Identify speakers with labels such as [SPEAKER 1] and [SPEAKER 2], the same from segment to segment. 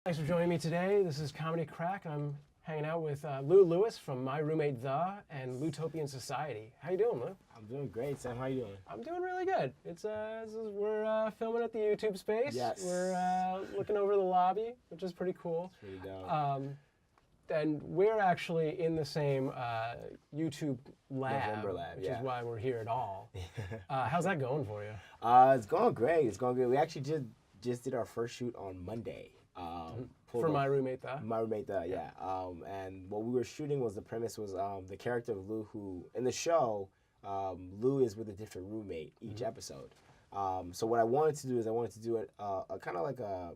[SPEAKER 1] Thanks for joining me today. This is Comedy Crack. I'm hanging out with Lou Lewis from My Roommate The and Lutopian Society. How you doing, Lou?
[SPEAKER 2] I'm doing great, Sam. How you doing?
[SPEAKER 1] I'm doing really good. We're filming at the YouTube space.
[SPEAKER 2] Yes.
[SPEAKER 1] We're looking over the lobby, which is pretty cool.
[SPEAKER 2] It's pretty dope.
[SPEAKER 1] And we're actually in the same YouTube lab,
[SPEAKER 2] November lab,
[SPEAKER 1] which is why we're here at all. How's that going for you?
[SPEAKER 2] It's going great. It's going good. We actually just did our first shoot on Monday.
[SPEAKER 1] For My Roommate The?
[SPEAKER 2] My Roommate The, yeah. And what we were shooting was the premise was the character of Lou, who in the show, Lou is with a different roommate each episode. So what I wanted to do is I wanted to do a kind of like a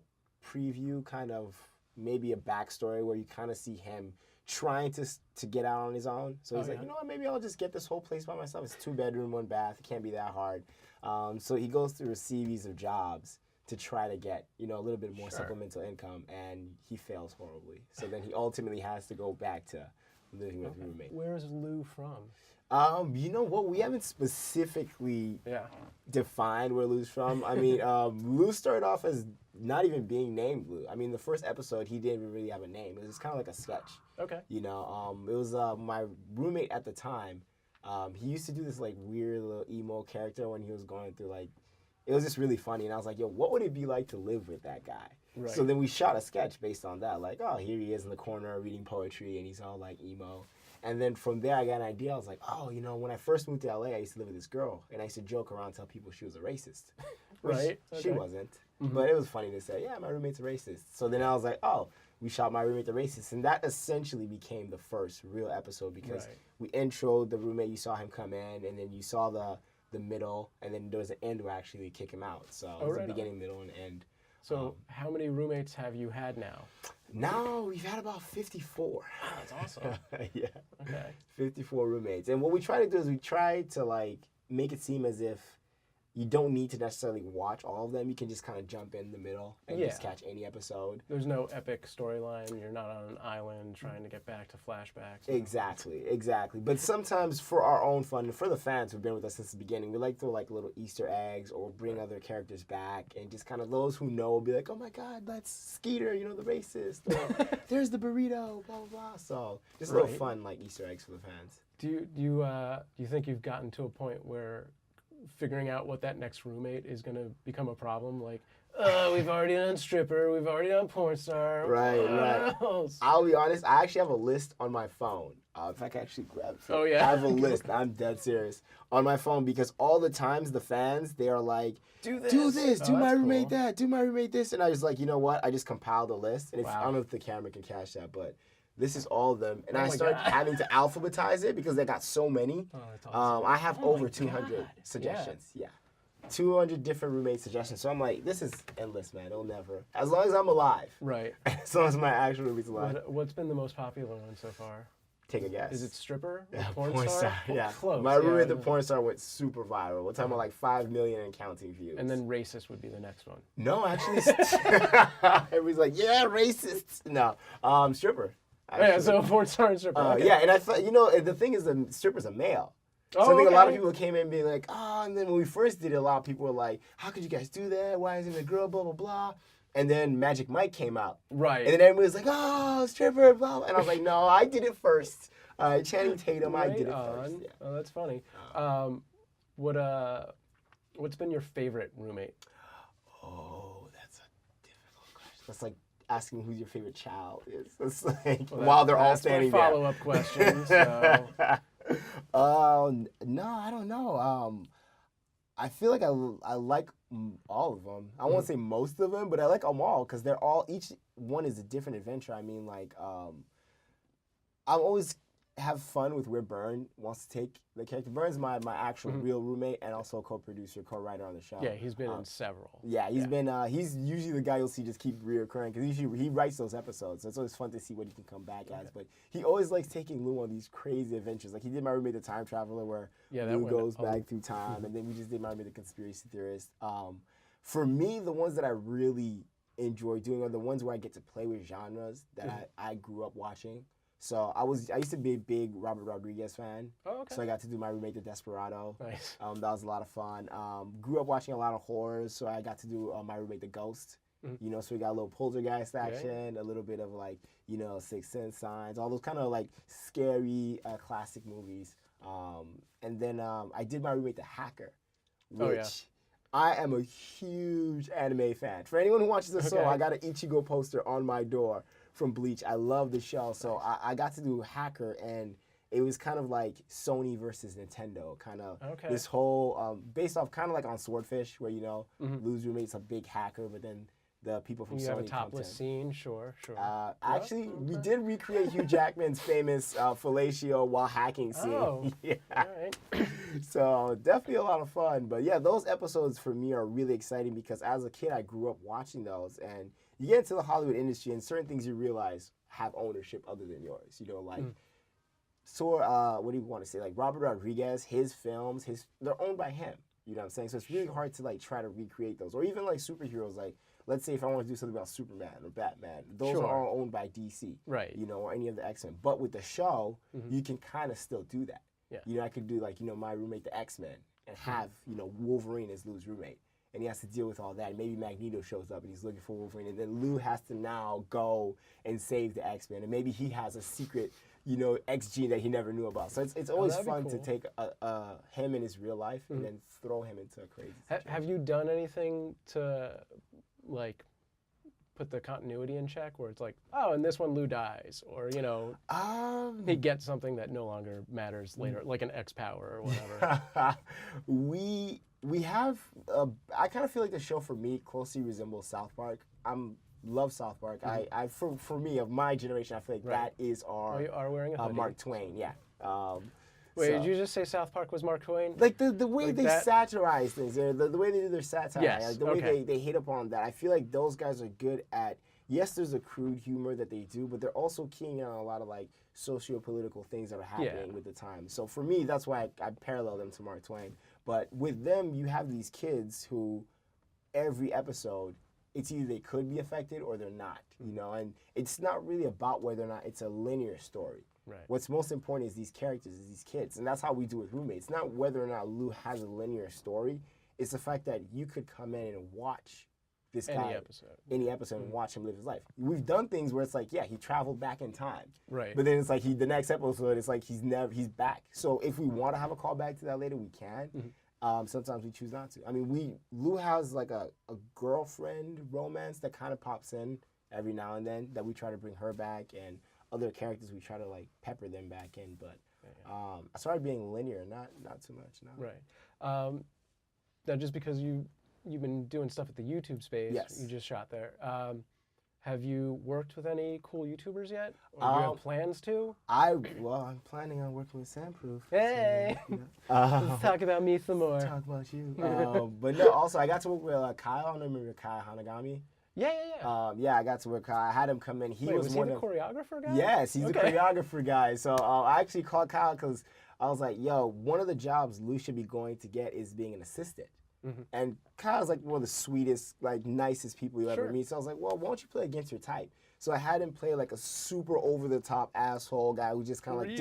[SPEAKER 2] preview, kind of maybe a backstory where you kind of see him trying to get out on his own. So he's like, you know what, maybe I'll just get this whole place by myself. It's 2-bedroom, 1 bath. It can't be that hard. So he goes through a series of jobs to try to get, a little bit more supplemental income, and he fails horribly. So then he ultimately has to go back to living with a roommate.
[SPEAKER 1] Where is Lou from?
[SPEAKER 2] You know what? We haven't specifically defined where Lou's from. I mean, Lou started off as not even being named Lou. I mean, the first episode, he didn't really have a name. It was kind of like a sketch.
[SPEAKER 1] Okay.
[SPEAKER 2] It was my roommate at the time. He used to do this like weird little emo character when he was going through like, it was just really funny. And I was like, yo, what would it be like to live with that guy? Right. So then we shot a sketch based on that. Like, oh, here he is in the corner reading poetry and he's all like emo. And then from there, I got an idea. I was like, oh, when I first moved to LA, I used to live with this girl. And I used to joke around and tell people she was a racist.
[SPEAKER 1] Right.
[SPEAKER 2] She wasn't. But it was funny to say, yeah, my roommate's a racist. So then I was like, oh, we shot My Roommate the Racist. And that essentially became the first real episode because we introed the roommate. You saw him come in, and then you saw the middle, and then there was an end where actually kick him out. So it was a beginning, middle, and end.
[SPEAKER 1] So how many roommates have you had now?
[SPEAKER 2] Now we've had about 54.
[SPEAKER 1] Wow, that's awesome.
[SPEAKER 2] Yeah.
[SPEAKER 1] Okay.
[SPEAKER 2] 54 roommates. And what we try to do is we try to like make it seem as if you don't need to necessarily watch all of them. You can just kind of jump in the middle and just catch any episode.
[SPEAKER 1] There's no epic storyline. You're not on an island trying to get back to flashbacks.
[SPEAKER 2] Exactly. But sometimes for our own fun, for the fans who've been with us since the beginning, we like to like little Easter eggs or bring other characters back, and just kind of those who know will be like, oh my God, that's Skeeter, the racist. Or, there's the burrito, blah, blah, blah. So just a little fun like Easter eggs for the fans.
[SPEAKER 1] Do you think you've gotten to a point where figuring out what that next roommate is going to become a problem? Like, we've already done stripper, we've already done porn star.
[SPEAKER 2] Right. I'll be honest, I actually have a list on my phone. If I can actually grab it.
[SPEAKER 1] Oh, yeah?
[SPEAKER 2] I have a list, I'm dead serious, on my phone because all the times the fans, they are like, do this, do my roommate that, do my roommate this. And I was like, you know what? I just compiled a list. And I don't know if the camera can catch that, but this is all of them. And I started having to alphabetize it because they got so many.
[SPEAKER 1] Oh, that's awesome.
[SPEAKER 2] I have over 200 suggestions. Yeah. 200 different roommate suggestions. So I'm like, this is endless, man. It'll never. As long as I'm alive.
[SPEAKER 1] Right.
[SPEAKER 2] As long as my actual roommate's alive.
[SPEAKER 1] What's been the most popular one so far?
[SPEAKER 2] Take a guess.
[SPEAKER 1] Is it stripper?
[SPEAKER 2] Yeah,
[SPEAKER 1] porn star?
[SPEAKER 2] Yeah.
[SPEAKER 1] Close.
[SPEAKER 2] My roommate, the porn star, went super viral. We're talking about like 5 million and counting views.
[SPEAKER 1] And then racist would be the next one.
[SPEAKER 2] No, actually. Everybody's like, yeah, racists. No. Stripper.
[SPEAKER 1] Actually. Yeah, so porn star and stripper. Okay.
[SPEAKER 2] Yeah, and I thought, the thing is the stripper's a male. So I think a lot of people came in being like, and then when we first did it, a lot of people were like, how could you guys do that? Why isn't it a girl, blah, blah, blah. And then Magic Mike came out. Right. And then everybody was like, oh, stripper, blah, blah. And I was like, no, I did it first. Channing Tatum, I did it first. Yeah.
[SPEAKER 1] Oh, that's funny. What's been your favorite roommate?
[SPEAKER 2] Oh, that's a difficult question. That's like asking who your favorite child is. It's like, while they're all standing there.
[SPEAKER 1] Follow-up questions. So.
[SPEAKER 2] No, I don't know. I feel like I like all of them. I won't say most of them, but I like them all because each one is a different adventure. I mean, like, I'm always have fun with where Byrne wants to take the character. Byrne's my actual real roommate and also co-producer, co-writer on the show.
[SPEAKER 1] Yeah, he's been in several.
[SPEAKER 2] Yeah, he's usually the guy you'll see just keep reoccurring because he writes those episodes. So it's always fun to see what he can come back as. But he always likes taking Lou on these crazy adventures. Like he did My Roommate the Time Traveler where Lou goes back through time, and then we just did My Roommate the Conspiracy Theorist. For me, the ones that I really enjoy doing are the ones where I get to play with genres that I grew up watching. So I used to be a big Robert Rodriguez fan. Oh, okay. So I got to do My Roommate the Desperado. Nice. That was a lot of fun. Grew up watching a lot of horrors, so I got to do My Roommate the Ghost. You know, so we got a little poltergeist action, a little bit of like, you know, Sixth Sense signs, all those kind of like scary classic movies. And then I did my roommate, The Hacker, which I am a huge anime fan. For anyone who watches the show, I got an Ichigo poster on my door from Bleach. I love the show. So I got to do Hacker, and it was kind of like Sony versus Nintendo, kind of this whole, based off kind of like on Swordfish, where, you know, Lou's roommate's a big hacker, but then the people from Sony
[SPEAKER 1] have a topless scene, sure.
[SPEAKER 2] Actually, we did recreate Hugh Jackman's famous fellatio while hacking scene.
[SPEAKER 1] Oh,
[SPEAKER 2] yeah.
[SPEAKER 1] all right.
[SPEAKER 2] So definitely a lot of fun. But yeah, those episodes for me are really exciting because as a kid, I grew up watching those. And you get into the Hollywood industry and certain things you realize have ownership other than yours. You know, like, what do you want to say? Like Robert Rodriguez, his films, they're owned by him. You know what I'm saying? So it's really hard to like try to recreate those. Or even like superheroes, like, let's say if I want to do something about Superman or Batman, those are all owned by DC,
[SPEAKER 1] right?
[SPEAKER 2] You know, or any of the X-Men. But with the show, you can kind of still do that.
[SPEAKER 1] Yeah.
[SPEAKER 2] You know, I could do like, you know, my roommate, the X-Men, and have, you know, Wolverine as Lou's roommate, and he has to deal with all that. And maybe Magneto shows up and he's looking for Wolverine, and then Lou has to now go and save the X-Men, and maybe he has a secret, you know, X gene that he never knew about. So it's always fun to take him in his real life and then throw him into a crazy situation.
[SPEAKER 1] Have you done anything to like put the continuity in check, where it's like, oh, in this one Lou dies, or, you know, he gets something that no longer matters later, like an X power or whatever?
[SPEAKER 2] we have I kind of feel like the show for me closely resembles South Park. Love South Park. For me, of my generation, I feel like that is our
[SPEAKER 1] you are wearing a hoodie.
[SPEAKER 2] Mark Twain. Yeah.
[SPEAKER 1] Wait, did you just say South Park was Mark Twain?
[SPEAKER 2] Like the way they satirize things, the way they do their satire, like the way they hit upon that. I feel like those guys are good at, yes, there's a crude humor that they do, but they're also keying on a lot of like socio-political things that are happening with the time. So for me, that's why I parallel them to Mark Twain. But with them, you have these kids who every episode, it's either they could be affected or they're not, you know, and it's not really about whether or not it's a linear story.
[SPEAKER 1] Right.
[SPEAKER 2] What's most important is these characters, is these kids, and that's how we do with roommates. Not whether or not Lou has a linear story. It's the fact that you could come in and watch this guy any episode and watch him live his life. We've done things where it's like, yeah, he traveled back in time,
[SPEAKER 1] right?
[SPEAKER 2] But then it's like the next episode, it's like he's back. So if we want to have a call back to that later, we can. Sometimes we choose not to. I mean, Lou has like a girlfriend romance that kind of pops in every now and then that we try to bring her back, and other characters we try to like pepper them back in. But I started being linear, not too much. No.
[SPEAKER 1] Right. Now, just because you've been doing stuff at the YouTube space, you just shot there. Have you worked with any cool YouTubers yet? Or do you have plans to?
[SPEAKER 2] I'm planning on working with SamProof.
[SPEAKER 1] Hey!
[SPEAKER 2] So, you know,
[SPEAKER 1] let's talk about me some more.
[SPEAKER 2] Talk about you. But no, also I got to work with Kyle. I don't remember Kyle Hanagami.
[SPEAKER 1] Yeah.
[SPEAKER 2] I got to work. I had him come in.
[SPEAKER 1] Was he the choreographer guy?
[SPEAKER 2] Yes, he's the choreographer guy. So I actually called Kyle because I was like, yo, one of the jobs Lou should be going to get is being an assistant. And Kyle's like one of the sweetest, like nicest people you ever meet. So I was like, well, why don't you play against your type? So I had him play like a super over-the-top asshole guy who just kind of like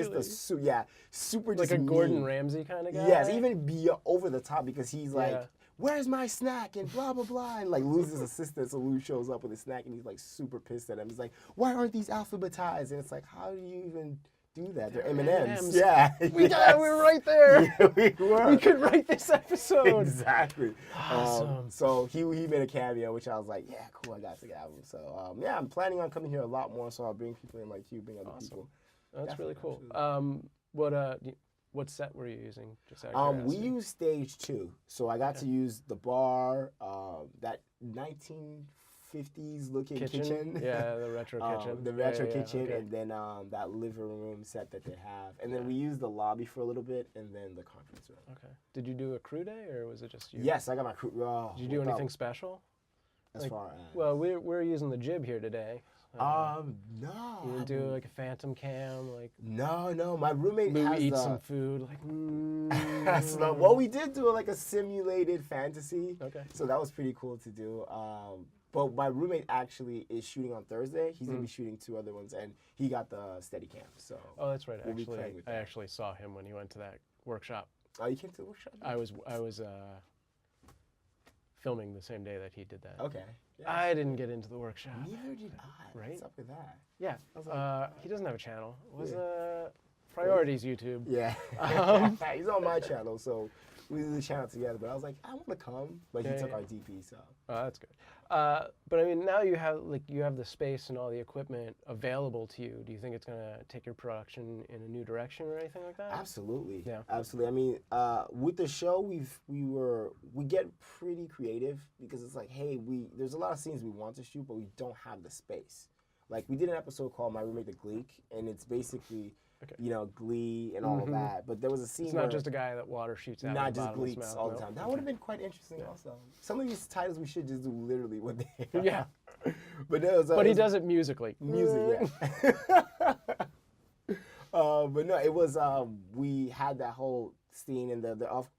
[SPEAKER 2] super
[SPEAKER 1] like
[SPEAKER 2] just
[SPEAKER 1] a
[SPEAKER 2] mean.
[SPEAKER 1] Gordon Ramsay kind of guy.
[SPEAKER 2] Yes, even be over the top because he's like, where's my snack and blah blah blah, and like Lou's his assistant. So Lou shows up with a snack and he's like super pissed at him. He's like, why aren't these alphabetized? And it's like, how do you even do that? They're M&Ms. Yeah,
[SPEAKER 1] we were right there.
[SPEAKER 2] Yeah, we were.
[SPEAKER 1] We could write this episode.
[SPEAKER 2] Exactly.
[SPEAKER 1] Awesome.
[SPEAKER 2] So he made a cameo, which I was like, yeah, cool. I got to get him. So yeah, I'm planning on coming here a lot more. So I'll bring people in like you, bring other people.
[SPEAKER 1] That's really cool. What set were you using? Just out of
[SPEAKER 2] we used stage 2, so I got to use the bar, that 1950s looking kitchen.
[SPEAKER 1] Yeah, the retro kitchen.
[SPEAKER 2] The retro kitchen, and then that living room set that they have, and then we used the lobby for a little bit, and then the conference room.
[SPEAKER 1] Okay. Did you do a crew day, or was it just you?
[SPEAKER 2] Yes, I got my crew.
[SPEAKER 1] Did you do anything special?
[SPEAKER 2] As far as?
[SPEAKER 1] Well, we're using the jib here today.
[SPEAKER 2] No.
[SPEAKER 1] You didn't do like a phantom cam, like.
[SPEAKER 2] No. My roommate
[SPEAKER 1] Lou eats some food, like.
[SPEAKER 2] Well, we did do like a simulated fantasy.
[SPEAKER 1] Okay.
[SPEAKER 2] So that was pretty cool to do. But my roommate actually is shooting on Thursday. He's gonna be shooting 2 other ones, and he got the Steadicam. So.
[SPEAKER 1] Oh, that's right. I actually saw him when he went to that workshop.
[SPEAKER 2] Oh, you came to the workshop?
[SPEAKER 1] I was filming the same day that he did that.
[SPEAKER 2] Okay. Yeah.
[SPEAKER 1] I didn't get into the workshop.
[SPEAKER 2] Neither did I.
[SPEAKER 1] Right?
[SPEAKER 2] What's up with that?
[SPEAKER 1] Yeah.
[SPEAKER 2] I was like,
[SPEAKER 1] He doesn't have a channel. Was Priorities YouTube.
[SPEAKER 2] Yeah. He's on my channel, so we did the channel together. But I was like, I want to come, but he took our DP, so.
[SPEAKER 1] Oh, that's good. But I mean, now you have the space and all the equipment available to you. Do you think it's gonna take your production in a new direction or anything like that?
[SPEAKER 2] Absolutely.
[SPEAKER 1] Yeah.
[SPEAKER 2] Absolutely. I mean, with the show, we get pretty creative because it's like, hey, there's a lot of scenes we want to shoot, but we don't have the space. Like we did an episode called My Roommate the Gleek, and it's basically Glee and all of that. But there was a scene
[SPEAKER 1] It's not just a guy that water shoots out.
[SPEAKER 2] Not just Gleeks all the time. That would have been quite interesting also. Some of these titles we should just do literally what they are.
[SPEAKER 1] Yeah.
[SPEAKER 2] But there was,
[SPEAKER 1] he does it musically.
[SPEAKER 2] Music, yeah. But no, it was, we had that whole scene, and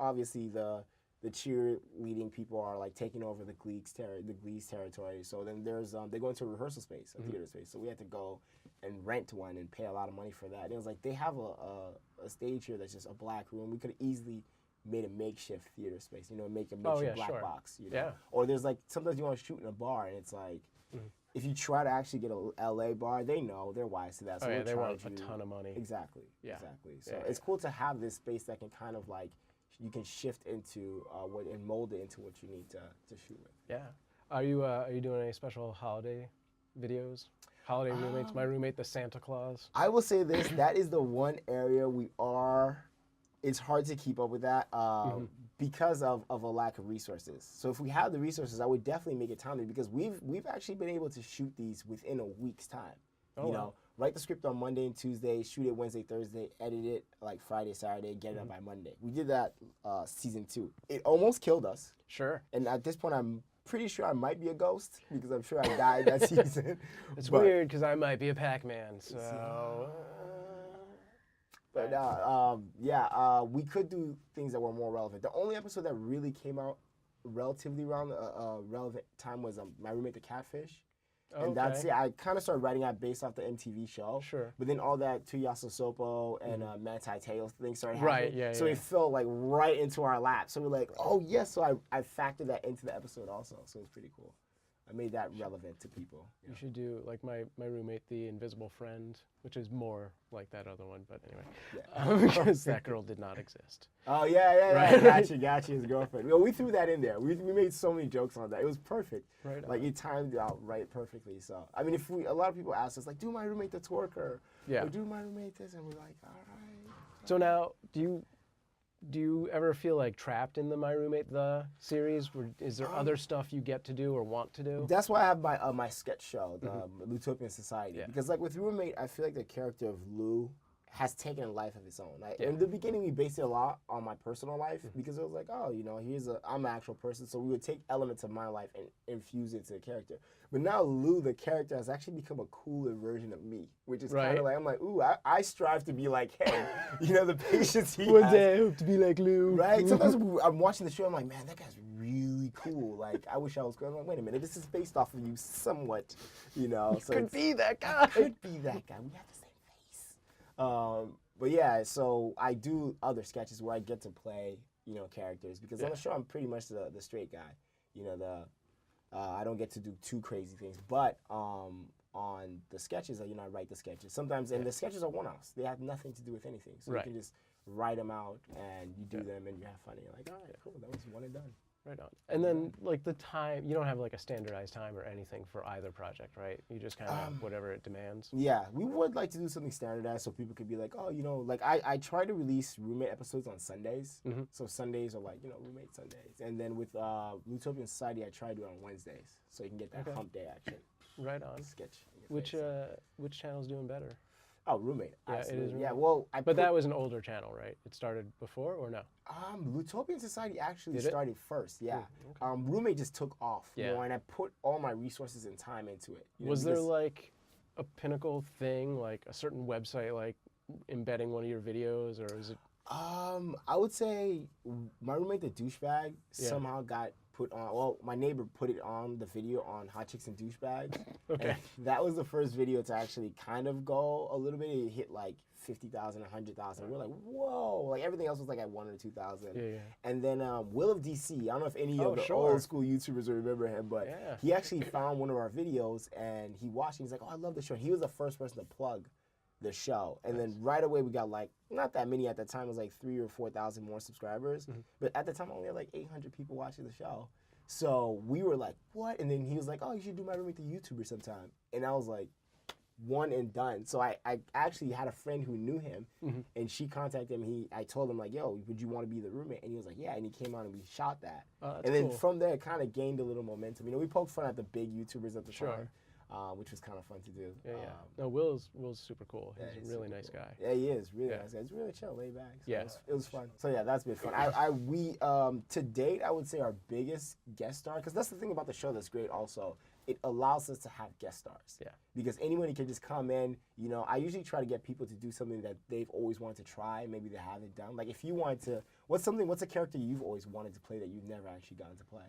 [SPEAKER 2] obviously the cheerleading people are like taking over the Glees territory. So then there's, they go into a rehearsal space, a theater space. So we had to go and rent one and pay a lot of money for that. And it was like, they have a stage here that's just a black room. We could have easily made a makeshift theater space, make a makeshift black box,
[SPEAKER 1] Yeah.
[SPEAKER 2] Or there's like, sometimes you want to shoot in a bar and it's like, if you try to actually get a LA bar, they know, they're wise to that. So
[SPEAKER 1] they want a ton of money.
[SPEAKER 2] Exactly.
[SPEAKER 1] Yeah.
[SPEAKER 2] Exactly. So it's cool to have this space that can kind of like, you can shift into and mold it into what you need to shoot with.
[SPEAKER 1] Yeah. Are you doing any special holiday videos? Holiday roommates? My roommate, the Santa Claus.
[SPEAKER 2] I will say this: that is the one area it's hard to keep up with that because of a lack of resources. So if we had the resources, I would definitely make it timely because we've actually been able to shoot these within a week's time.
[SPEAKER 1] Wow.
[SPEAKER 2] Write the script on Monday and Tuesday, shoot it Wednesday, Thursday, edit it like Friday, Saturday, get it up by Monday. We did that season 2. It almost killed us.
[SPEAKER 1] Sure.
[SPEAKER 2] And at this point, I'm pretty sure I might be a ghost because I'm sure I died that season.
[SPEAKER 1] It's weird because I might be a Pac-Man, so.
[SPEAKER 2] But we could do things that were more relevant. The only episode that really came out relatively around relevant time was My Roommate the Catfish. And that's it. I kind of started writing that based off the MTV show.
[SPEAKER 1] Sure.
[SPEAKER 2] But then all that Tuyaso Sopo and Manti Te'o things started happening.
[SPEAKER 1] Right, yeah.
[SPEAKER 2] So it fell like right into our lap. So we're like, oh yes. So I factored that into the episode also. So it was pretty cool. I made that relevant to people.
[SPEAKER 1] You should do like my roommate, the Invisible Friend, which is more like that other one, but anyway, because that girl did not exist.
[SPEAKER 2] Oh yeah. Right. Gotcha. His girlfriend. Well, we threw that in there. We made so many jokes on that. It was perfect.
[SPEAKER 1] Right.
[SPEAKER 2] Like you timed it out right perfectly. So I mean, a lot of people ask us like, do My Roommate the Twerker? Or do My Roommate this? And we're like, all right.
[SPEAKER 1] So now, do you ever feel like trapped in the My Roommate the series? Is there other stuff you get to do or want to do?
[SPEAKER 2] That's why I have my sketch show, the Lutopian Society. Yeah. Because like with Roommate, I feel like the character of Lou has taken a life of its own. In the beginning, we based it a lot on my personal life because it was like, oh, I'm an actual person, so we would take elements of my life and infuse it into the character. But now Lou, the character, has actually become a cooler version of me, which is kind of like, I'm like, ooh, I strive to be like him. The patience he has.
[SPEAKER 1] One day I hope to be like Lou.
[SPEAKER 2] Right? Sometimes I'm watching the show, I'm like, man, that guy's really cool. Like, I wish I was cool. I'm like, wait a minute, this is based off of you somewhat,
[SPEAKER 1] You could be that guy.
[SPEAKER 2] Could be that guy. We have the same face. But yeah, so I do other sketches where I get to play, characters because on the show I'm pretty much the straight guy. I don't get to do too crazy things, but on the sketches, I write the sketches. Sometimes, and the sketches are one-offs. They have nothing to do with anything, so you can just write them out and you do them and you have fun. And you're like, all right, cool, that was one and done.
[SPEAKER 1] Right on. And then, like, the time, you don't have, like, a standardized time or anything for either project, right? You just kind of whatever it demands.
[SPEAKER 2] Yeah, we would like to do something standardized so people could be like, oh, like, I try to release Roommate episodes on Sundays. So Sundays are, like, Roommate Sundays. And then with Lutopian Society, I try to do it on Wednesdays so you can get that hump day action.
[SPEAKER 1] Right on.
[SPEAKER 2] Sketch.
[SPEAKER 1] Which channel's doing better?
[SPEAKER 2] Oh, Roommate.
[SPEAKER 1] Yeah,
[SPEAKER 2] absolutely.
[SPEAKER 1] it is Roommate.
[SPEAKER 2] Yeah, well,
[SPEAKER 1] but that was an older channel, right? It started before or no?
[SPEAKER 2] Lutopian Society actually started first, yeah.
[SPEAKER 1] Okay.
[SPEAKER 2] Roommate just took off more, and I put all my resources and time into it.
[SPEAKER 1] Was there like a pinnacle thing, like a certain website, like embedding one of your videos, or is it?
[SPEAKER 2] I would say My Roommate the Douchebag somehow got put on. Well, my neighbor put it on the video on Hot Chicks and Douchebags.
[SPEAKER 1] Okay.
[SPEAKER 2] And that was the first video to actually kind of go a little bit. It hit like 50,000, 100,000. We're like, whoa! Like everything else was like at 1,000 or 2,000.
[SPEAKER 1] Yeah.
[SPEAKER 2] And then Will of DC. I don't know if any of the
[SPEAKER 1] sure.
[SPEAKER 2] old school YouTubers will remember him, but he actually found one of our videos and he watched. And he's like, oh, I love the show. He was the first person to plug the show, and then right away we got like not that many at the time. It was like 3,000 or 4,000 more subscribers, but at the time I only had like 800 people watching the show. So we were like, what? And then he was like, oh, you should do My Roommate the YouTuber sometime. And I was like, one and done. So I actually had a friend who knew him, and she contacted him. I told him like, yo, would you want to be the roommate? And he was like, yeah. And he came on and we shot that. And then from there it kind of gained a little momentum. You know, we poked fun at the big YouTubers at the time. Which was kind of fun to do.
[SPEAKER 1] No, Will's super cool. He's a really nice guy.
[SPEAKER 2] Yeah, he is really nice guy. He's really chill, laid back. So it was fun. So yeah, that's been fun. We to date, I would say our biggest guest star, because that's the thing about the show that's great. Also, it allows us to have guest stars. Yeah. Because anybody can just come in. You know, I usually try to get people to do something that they've always wanted to try. Maybe they haven't done. Like if you wanted to, what's a character you've always wanted to play that you've never actually gotten to play?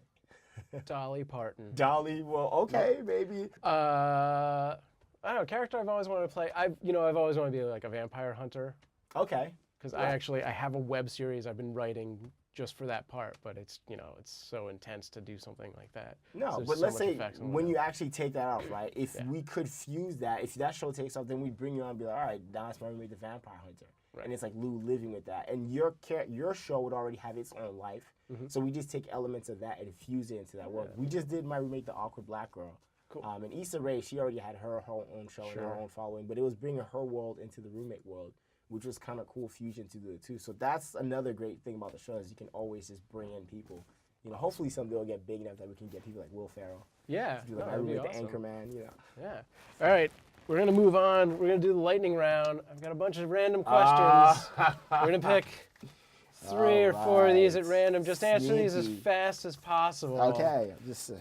[SPEAKER 1] Dolly Parton.
[SPEAKER 2] Dolly, well, okay, maybe.
[SPEAKER 1] I don't know, character I've always wanted to play. I've always wanted to be like a vampire hunter.
[SPEAKER 2] Okay.
[SPEAKER 1] Because I have a web series I've been writing just for that part, but it's so intense to do something like that. No,
[SPEAKER 2] but let's say when you actually take that off, right? If we could fuse that, if that show takes off, then we bring you on and be like, all right, now it's My Roommate the Vampire Hunter. Right. And it's like Lou living with that. And your show would already have its own life. So we just take elements of that and fuse it into that world. We just did My Roommate the Awkward Black Girl. Cool. And Issa Rae, she already had her own show and her own following, but it was bringing her world into the roommate world, which was kind of cool fusion to do it too. So that's another great thing about the show is you can always just bring in people. You know, hopefully someday will get big enough that we can get people like Will Ferrell. Yeah. Do like My Roommate the Anchorman, you know. Yeah. All right. We're going to move on. We're going to do the lightning round. I've got a bunch of random questions. We're going to pick 3 or 4 of these at random. Just answer these as fast as possible. Okay. Just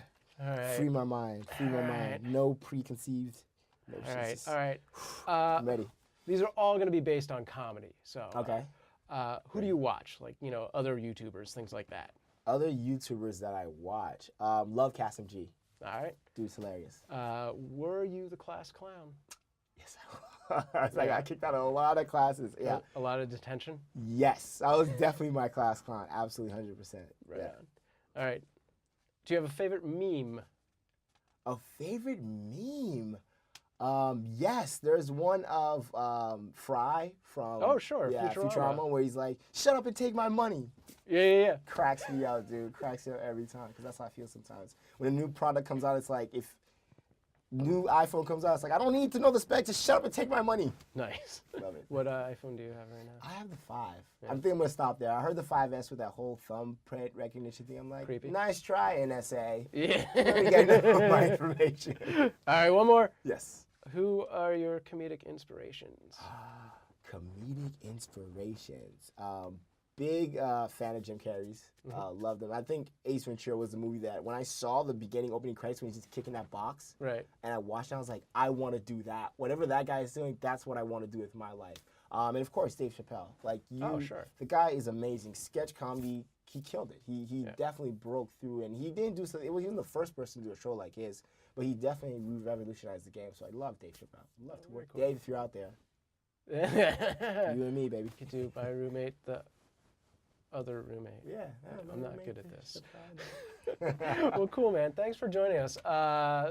[SPEAKER 2] free my mind. Free my mind. No preconceived notions. All right. I'm ready. These are all going to be based on comedy. So, who do you watch? Like, other YouTubers, things like that. Other YouTubers that I watch. Love CasMG. All right. Dude's hilarious. Were you the class clown? Yes, I was. I got kicked out of a lot of classes. Yeah. A lot of detention? Yes. I was definitely my class clown. Absolutely 100%. Right on. All right. Do you have a favorite meme? A favorite meme? Yes. There's one of Fry from Futurama, where he's like, shut up and take my money. Yeah. Cracks me out, dude. Cracks me out every time, because that's how I feel sometimes. When a new product comes out, it's like, if new iPhone comes out, it's like, I don't need to know the specs, just shut up and take my money. Nice. Love it. What iPhone do you have right now? I have the 5. Yeah. I think I'm going to stop there. I heard the 5S with that whole thumbprint recognition thing. I'm like, creepy. Nice try, NSA. Yeah. Let me get my information. All right, one more. Yes. Who are your comedic inspirations? Comedic inspirations. Big fan of Jim Carrey's. Loved him. I think Ace Ventura was the movie that when I saw the beginning opening credits when he's just kicking that box, right? And I watched it, I was like, I want to do that. Whatever that guy is doing, that's what I want to do with my life. And of course, Dave Chappelle. Like the guy is amazing. Sketch comedy, he killed it. He definitely broke through, and he didn't do something. He wasn't the first person to do a show like his, but he definitely revolutionized the game. So I love Dave Chappelle. Love to work. Dave, if you're out there, you and me, baby. Could do My Roommate the other roommate. Yeah. I'm not good at this. Well, cool, man. Thanks for joining us.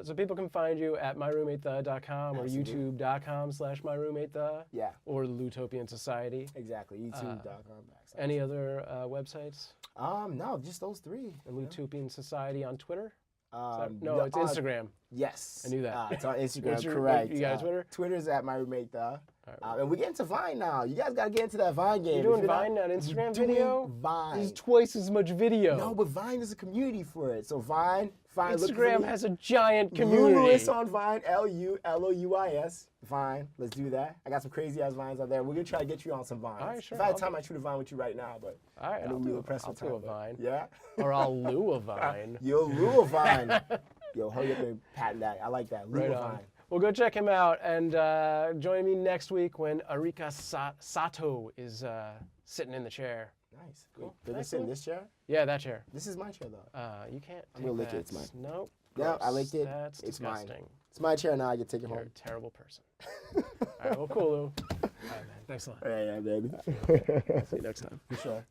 [SPEAKER 2] So people can find you at myroommateth.com or youtube.com/myroommateth. Yeah. Or the Lutopian Society. Exactly. youtube.com. Any other websites? No, just those 3. The Lutopian Society on Twitter? No, it's Instagram. Yes. I knew that. It's on Instagram, correct. You got a Twitter? Twitter's at myroommateth. Right. And we're getting to Vine now. You guys got to get into that Vine game. You're doing Vine on Instagram video? Vine. There's twice as much video. No, but Vine is a community for it. So Vine. Instagram has a giant community. Humorous on Vine, LULOUIS. Vine. Let's do that. I got some crazy ass Vines out there. We're going to try to get you on some Vines. All right, sure. If I had time, I'd shoot a Vine with you right now. But all right, I'll do a Vine. Yeah? Or I'll loo a Vine. You'll loo a Vine. Yo, hurry up and patent that. I like that. Loo a Vine. Well, go check him out, and join me next week when Arika Sato is sitting in the chair. Nice.
[SPEAKER 1] Cool.
[SPEAKER 2] Did they sit in this chair?
[SPEAKER 1] Yeah, that chair.
[SPEAKER 2] This is my chair though.
[SPEAKER 1] You can't.
[SPEAKER 2] I'm gonna lick
[SPEAKER 1] that.
[SPEAKER 2] it. It's mine.
[SPEAKER 1] Nope.
[SPEAKER 2] Yeah, I
[SPEAKER 1] Gross.
[SPEAKER 2] licked it.
[SPEAKER 1] That's
[SPEAKER 2] It's
[SPEAKER 1] disgusting.
[SPEAKER 2] mine. It's my chair now. I can take it
[SPEAKER 1] You're
[SPEAKER 2] home.
[SPEAKER 1] a terrible person. All right. Well, cool, Lou. All right, man. Thanks a lot.
[SPEAKER 2] Yeah, baby.
[SPEAKER 1] See you next time.
[SPEAKER 2] For sure.